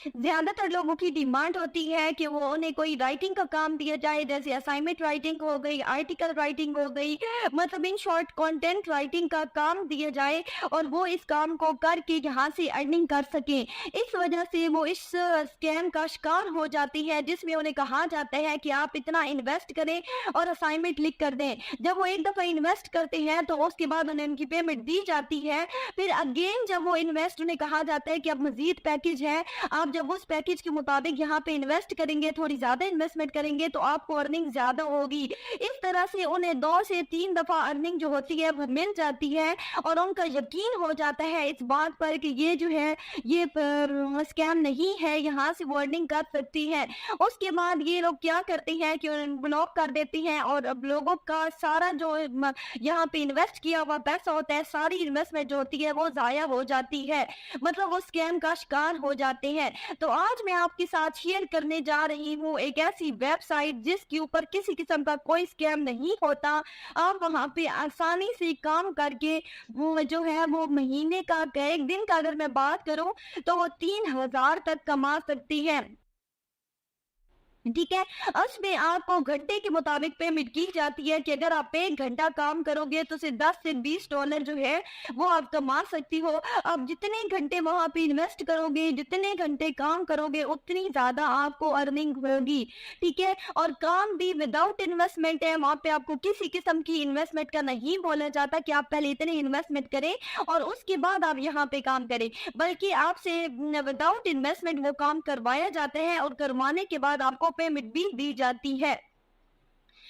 ज़्यादातर लोगों की डिमांड होती है कि वो उन्हें कोई राइटिंग का काम दिया जाए, जैसे असाइनमेंट राइटिंग हो गई, आर्टिकल राइटिंग हो गई, मतलब इन शॉर्ट कंटेंट राइटिंग का काम दिया जाए और वो इस काम को करके यहाँ से अर्निंग कर सकें। इस वजह से वो इस स्कैम का शिकार हो जाती है, जिसमें उन्हें कहा जाता है कि आप इतना इन्वेस्ट करें और असाइनमेंट लिख कर दें। जब वो एक दफ़ा इन्वेस्ट करते हैं तो उसके बाद उन्हें उनकी पेमेंट दी जाती है। फिर अगेन जब वो इन्वेस्ट, उन्हें कहा जाता है कि अब मज़ीद पैकेज है, आप जब उस पैकेज के मुताबिक यहाँ पे इन्वेस्ट करेंगे, थोड़ी ज़्यादा इन्वेस्टमेंट करेंगे तो आपको अर्निंग ज़्यादा होगी। इस तरह से उन्हें 2 से 3 दफ़ा अर्निंग जो होती है वो मिल जाती है और उनका यकीन हो जाता है इस बात पर कि ये जो है ये स्कैम नहीं है, यहाँ से वो अर्निंग कर सकती है। उसके बाद ये लोग क्या करते हैं कि ब्लॉक कर देते हैं और अब लोगों का सारा जो यहाँ पे इन्वेस्ट किया हुआ पैसा होता है, सारी इन्वेस्टमेंट जो होती है वो ज़ाया हो जाती है, मतलब वो स्कैम का शिकार हो जाते हैं। तो आज मैं आपके साथ शेयर करने जा रही हूँ एक ऐसी वेबसाइट जिसके ऊपर किसी किस्म का कोई स्कैम नहीं होता। आप वहाँ पे आसानी से काम करके वो जो है वो महीने का, एक दिन का अगर मैं बात करूँ तो वो 3000 तक कमा सकती है। ठीक है, उसमें आपको घंटे के मुताबिक पेमेंट की जाती है कि अगर आप 1 घंटा काम करोगे तो सिर्फ 10 से 20 डॉलर जो है वो आप कमा सकती हो। आप जितने घंटे वहाँ पे इन्वेस्ट करोगे, जितने घंटे काम करोगे, उतनी ज़्यादा आपको अर्निंग होगी। ठीक है, और काम भी विदाउट इन्वेस्टमेंट है, वहाँ पे आपको किसी किस्म की इन्वेस्टमेंट का नहीं बोला जाता कि आप पहले इतने इन्वेस्टमेंट करें और उसके बाद आप यहाँ पे काम करें, बल्कि आपसे विदाउट इन्वेस्टमेंट वो काम करवाया जाता है और करवाने के बाद आपको पेमेंट भी दी जाती है।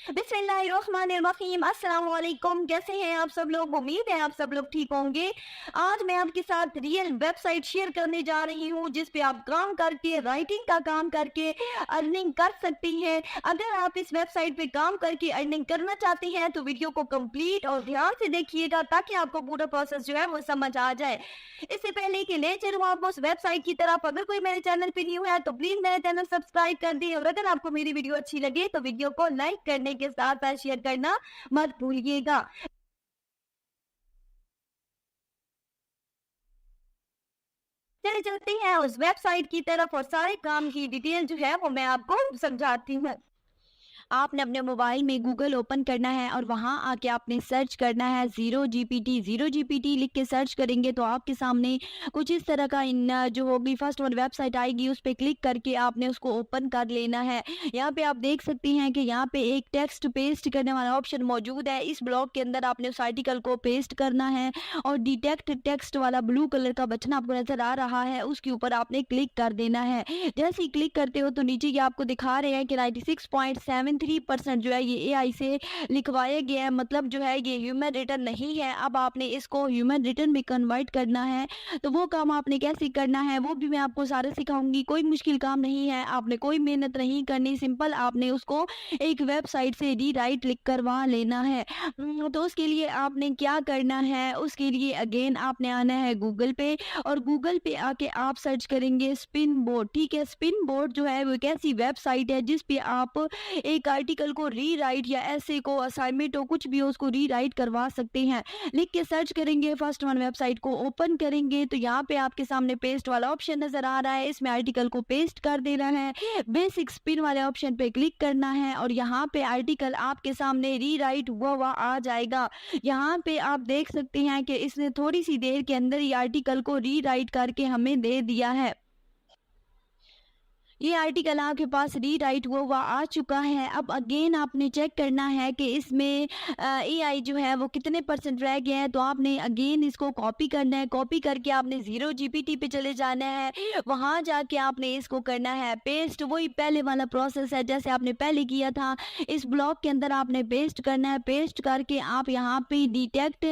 बिस्मिल्लाहिर्रहमानिर्रहीम, अस्सलाम वालेकुम। कैसे हैं आप सब लोग? उम्मीद है आप सब लोग ठीक होंगे। आज मैं आपके साथ रियल वेबसाइट शेयर करने जा रही हूँ जिस पे आप काम करके, राइटिंग का काम करके अर्निंग कर सकती हैं। अगर आप इस वेबसाइट पे काम करके अर्निंग करना चाहती हैं तो वीडियो को कंप्लीट और ध्यान से देखिएगा ताकि आपको पूरा प्रोसेस जो है वो समझ आ जाए। इससे पहले कि ले चलूँ आपको उस वेबसाइट की तरफ, अगर कोई मेरे चैनल पे न्यू है तो प्लीज मेरे चैनल सब्सक्राइब कर दी और अगर आपको मेरी वीडियो अच्छी लगे तो वीडियो को लाइक करने के साथ साथ शेयर करना मत भूलिएगा। चले चलते हैं उस वेबसाइट की तरफ और सारे काम की डिटेल जो है वो मैं आपको समझाती हूँ। आपने अपने मोबाइल में गूगल ओपन करना है और वहाँ आके आपने सर्च करना है ज़ीरो जीपीटी। ज़ीरो जीपीटी लिख के सर्च करेंगे तो आपके सामने कुछ इस तरह का जो होगी फर्स्ट वन वेबसाइट आएगी, उस पर क्लिक करके आपने उसको ओपन कर लेना है। यहाँ पे आप देख सकती हैं कि यहाँ पे एक टेक्स्ट पेस्ट करने वाला ऑप्शन मौजूद है। इस ब्लॉक के अंदर आपने उस आर्टिकल को पेस्ट करना है और डिटेक्ट टेक्स्ट वाला ब्लू कलर का बटन आपको नजर आ रहा है, उसके ऊपर आपने क्लिक कर देना है। जैसे ही क्लिक करते हो तो नीचे ये आपको दिखा रहे हैं कि 96.73% जो है ये एआई से लिखवाया गया है, मतलब जो है ये ह्यूमन रिटन नहीं है। अब आपने इसको ह्यूमन रिटन में कन्वर्ट करना है, तो वो काम आपने कैसे करना है वो भी मैं आपको सारा सिखाऊंगी। कोई मुश्किल काम नहीं है, आपने कोई मेहनत नहीं करनी, सिंपल आपने उसको एक वेबसाइट से रीराइट लिख करवा लेना है। तो उसके लिए आपने क्या करना है, उसके लिए अगेन आपने आना है गूगल पे और गूगल पे आके आप सर्च करेंगे स्पिन बोर्ड। ठीक है, स्पिन बोर्ड जो है वो एक ऐसी वेबसाइट है जिस पे आप एक आर्टिकल को रीराइट या ऐसे को असाइनमेंट हो कुछ भी हो उसको रीराइट करवा सकते हैं। लिख के सर्च करेंगे, फर्स्ट वन वेबसाइट को ओपन करेंगे तो यहाँ पे आपके सामने पेस्ट वाला ऑप्शन नजर आ रहा है, इसमें आर्टिकल को पेस्ट कर देना है। बेसिक स्पिन वाले ऑप्शन पे क्लिक करना है और यहाँ पे आर्टिकल आपके सामने रीराइट हुआ आ जाएगा। यहाँ पे आप देख सकते हैं कि इसने थोड़ी सी देर के अंदर ये आर्टिकल को रीराइट करके हमें दे दिया है। ये आर्टिकल आपके पास रीराइट हुआ आ चुका है। अब अगेन आपने चेक करना है कि इसमें एआई जो है वो कितने % रह गए हैं, तो आपने अगेन इसको कॉपी करना है। कॉपी करके आपने ज़ीरो जीपीटी पे चले जाना है, वहाँ जाके आपने इसको करना है पेस्ट। वही पहले वाला प्रोसेस है जैसे आपने पहले किया था, इस ब्लॉक के अंदर आपने पेस्ट करना है। पेस्ट करके आप यहाँ पे डिटेक्ट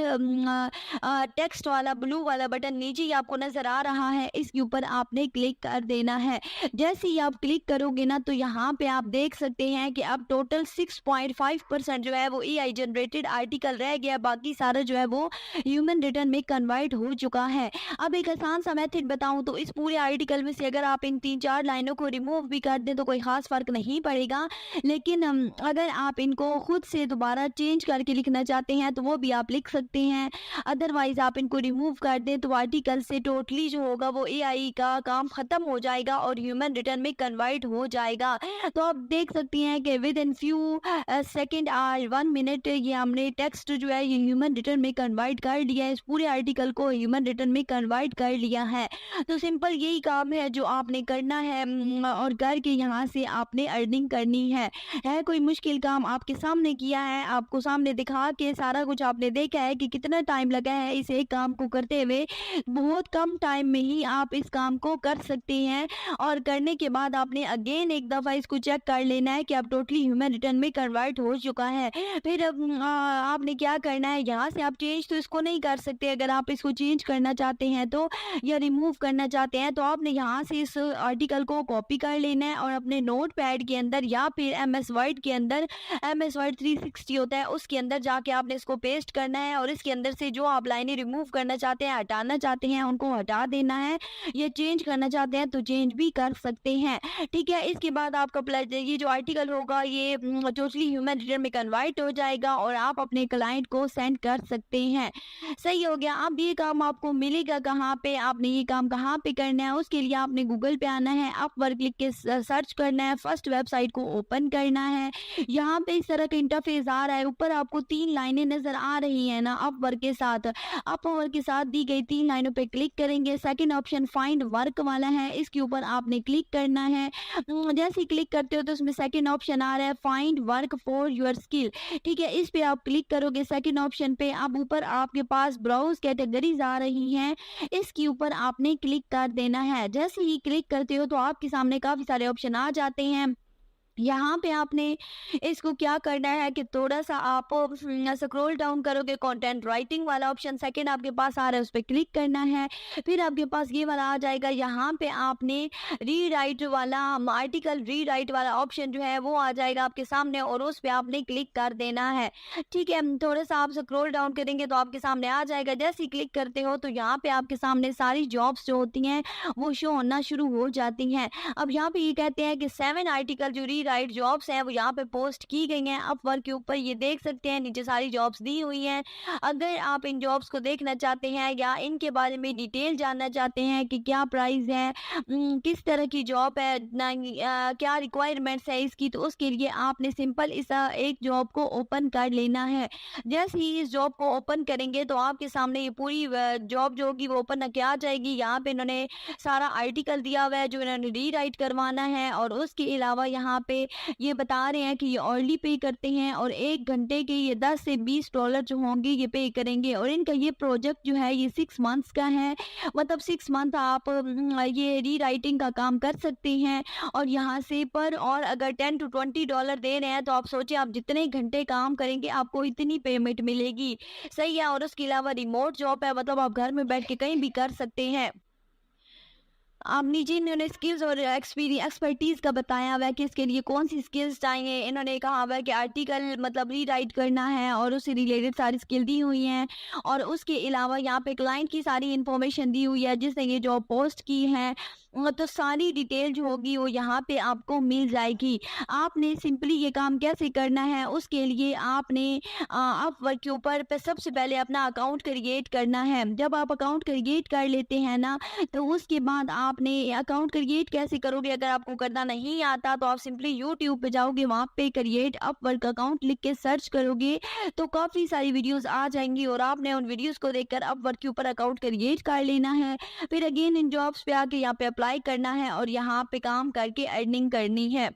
टेक्स्ट वाला ब्लू वाला बटन नीचे ही आपको नज़र आ रहा है, इसके ऊपर आपने क्लिक कर देना है। जैसे ही आप क्लिक करोगे ना, तो यहाँ पे आप देख सकते हैं कि अब टोटल 6.5% जो है वो एआई जनरेटेड आर्टिकल रह गया, बाकी सारा जो है वो ह्यूमन रिटर्न में कन्वर्ट हो चुका है। अब एक आसान सा मेथड बताऊं तो इस पूरे आर्टिकल में से अगर आप इन 3-4 लाइनों को रिमूव भी कर दें तो कोई खास फर्क नहीं पड़ेगा, लेकिन अगर आप इनको खुद से दोबारा चेंज करके लिखना चाहते हैं तो वो भी आप लिख सकते हैं। अदरवाइज आप इनको रिमूव कर दें तो आर्टिकल से टोटली जो होगा वो एआई का काम खत्म हो जाएगा और ह्यूमन रिटर्न में कन्वर्ट हो जाएगा। तो आप देख सकती हैं कि विद इन फ्यू सेकेंड और 1 मिनट ये हमने टेक्स्ट जो है ये ह्यूमन रिटर्न में कन्वर्ट कर लिया है, इस पूरे आर्टिकल को ह्यूमन रिटर्न में कन्वर्ट कर लिया है। तो सिंपल यही काम है जो आपने करना है और करके यहाँ से आपने अर्निंग करनी है कोई मुश्किल काम आपके सामने किया है, आपको सामने दिखा के सारा कुछ आपने देखा है कि कितना टाइम लगा है इस एक काम को करते हुए। बहुत कम टाइम में ही आप इस काम को कर सकते हैं और करने के बाद आपने अगेन एक दफ़ा इसको चेक कर लेना है कि आप टोटली ह्यूमन रिटर्न में कन्वर्ट हो चुका है। फिर अब आपने क्या करना है, यहाँ से आप चेंज तो इसको नहीं कर सकते, अगर आप इसको चेंज करना चाहते हैं तो या रिमूव करना चाहते हैं तो आपने यहाँ से इस आर्टिकल को कॉपी कर लेना है और अपने नोट पैड के अंदर या फिर एमएस वर्ड के अंदर, एमएस वर्ड 360 होता है उसके अंदर जाके आपने इसको पेस्ट करना है और इसके अंदर से जो आप लाइनें रिमूव करना चाहते हैं, हटाना चाहते हैं, उनको हटा देना है। ये चेंज करना चाहते हैं तो चेंज भी कर सकते हैं, ठीक है। इसके बाद आपका ये जो आर्टिकल होगा ये टोटली ह्यूमन रिटर्न में कन्वर्ट हो जाएगा और आप अपने क्लाइंट को सेंड कर सकते हैं। सही हो गया। अब ये काम आपको मिलेगा कहाँ पे, आपने ये काम कहाँ पे करना है, उसके लिए आपने गूगल पे आना है, अपवर्क लिख के सर्च करना है, फर्स्ट वेबसाइट को ओपन करना है। यहाँ पे इस तरह का इंटरफेस आ रहा है, ऊपर आपको 3 लाइनें नजर आ रही है ना अपवर्क के साथ दी गई 3 लाइनों पे क्लिक करेंगे। सेकंड ऑप्शन फाइंड वर्क वाला है, इसके ऊपर आपने क्लिक करना है। जैसे ही क्लिक करते हो तो उसमें सेकंड ऑप्शन आ रहा है find work for your skill, ठीक है। इस पे आप क्लिक करोगे सेकंड ऑप्शन पे। अब ऊपर आपके पास ब्राउज कैटेगरीज आ रही हैं, इसके ऊपर आपने क्लिक कर देना है। जैसे ही क्लिक करते हो तो आपके सामने काफी सारे ऑप्शन आ जाते हैं। यहाँ पे आपने इसको क्या करना है कि थोड़ा सा आप स्क्रॉल डाउन करोगे, कंटेंट राइटिंग वाला ऑप्शन सेकंड आपके पास आ रहा है, उस पर क्लिक करना है। फिर आपके पास ये वाला आ जाएगा, यहाँ पे आपने रीराइट वाला आर्टिकल रीराइट वाला ऑप्शन जो है वो आ जाएगा आपके सामने और उस पर आपने क्लिक कर देना है, ठीक है। थोड़ा सा आप स्क्रॉल डाउन करेंगे तो आपके सामने आ जाएगा। जैसे ही क्लिक करते हो तो यहाँ पे आपके सामने सारी जॉब्स जो होती हैं वो शो होना शुरू हो जाती हैं। अब यहाँ पे ये कहते हैं कि 7 आर्टिकल जो राइट जॉब्स हैं वो यहाँ पे पोस्ट की गई हैं अपवर्क के ऊपर, ये देख सकते हैं नीचे सारी जॉब्स दी हुई हैं। अगर आप इन जॉब्स को देखना चाहते हैं या इनके बारे में डिटेल जानना चाहते हैं कि क्या प्राइस है, किस तरह की जॉब है क्या रिक्वायरमेंट्स है इसकी, तो उसके लिए आपने सिंपल इस एक जॉब को ओपन कर लेना है। जैसे ही इस जॉब को ओपन करेंगे तो आपके सामने ये पूरी जॉब जो होगी वो ओपन क्या आ जाएगी। यहाँ पे इन्होंने सारा आर्टिकल दिया हुआ है जो इन्होंने रीराइट करवाना है और उसके अलावा यहाँ पे ये बता रहे हैं कि ये अर्ली पे करते हैं और 1 घंटे के ये $10 से $20 जो होंगे ये पे करेंगे और इनका ये प्रोजेक्ट जो है ये 6 मंथ्स का है, मतलब 6 मंथ आप ये रीराइटिंग का काम कर सकते हैं और यहाँ से पर और अगर $10 to $20 दे रहे हैं तो आप सोचिए आप जितने घंटे काम करेंगे आपको इतनी पेमेंट मिलेगी, सही है। और उसके अलावा रिमोट जॉब है, मतलब आप घर में बैठ के कहीं भी कर सकते हैं। आप नीचे इन्होंने स्किल्स और एक्सपर्टीज़ का बताया हुआ है कि इसके लिए कौन सी स्किल्स चाहिए। इन्होंने कहा हुआ है कि आर्टिकल मतलब रीराइट करना है और उससे रिलेटेड सारी स्किल दी हुई हैं और उसके अलावा यहाँ पे क्लाइंट की सारी इन्फॉर्मेशन दी हुई है जिसने ये जॉब पोस्ट की है, तो सारी डिटेल जो होगी वो यहाँ पे आपको मिल जाएगी। आपने सिंपली ये काम कैसे करना है, उसके लिए आपने अपवर्क के ऊपर पे सबसे पहले अपना अकाउंट क्रिएट करना है। जब आप अकाउंट क्रिएट कर लेते हैं ना तो उसके बाद आपने अकाउंट क्रिएट कैसे करोगे, अगर आपको करना नहीं आता तो आप सिंपली यूट्यूब पे जाओगे, वहाँ पे क्रिएट अपवर्क अकाउंट लिख के सर्च करोगे तो काफ़ी सारी वीडियोस आ जाएंगी और आपने उन वीडियोस को देखकर अपवर्क के ऊपर अकाउंट क्रिएट कर लेना है। फिर अगेन इन जॉब्स पे आके यहाँ पे अप्लाई करना है और यहाँ पे काम करके अर्निंग करनी है।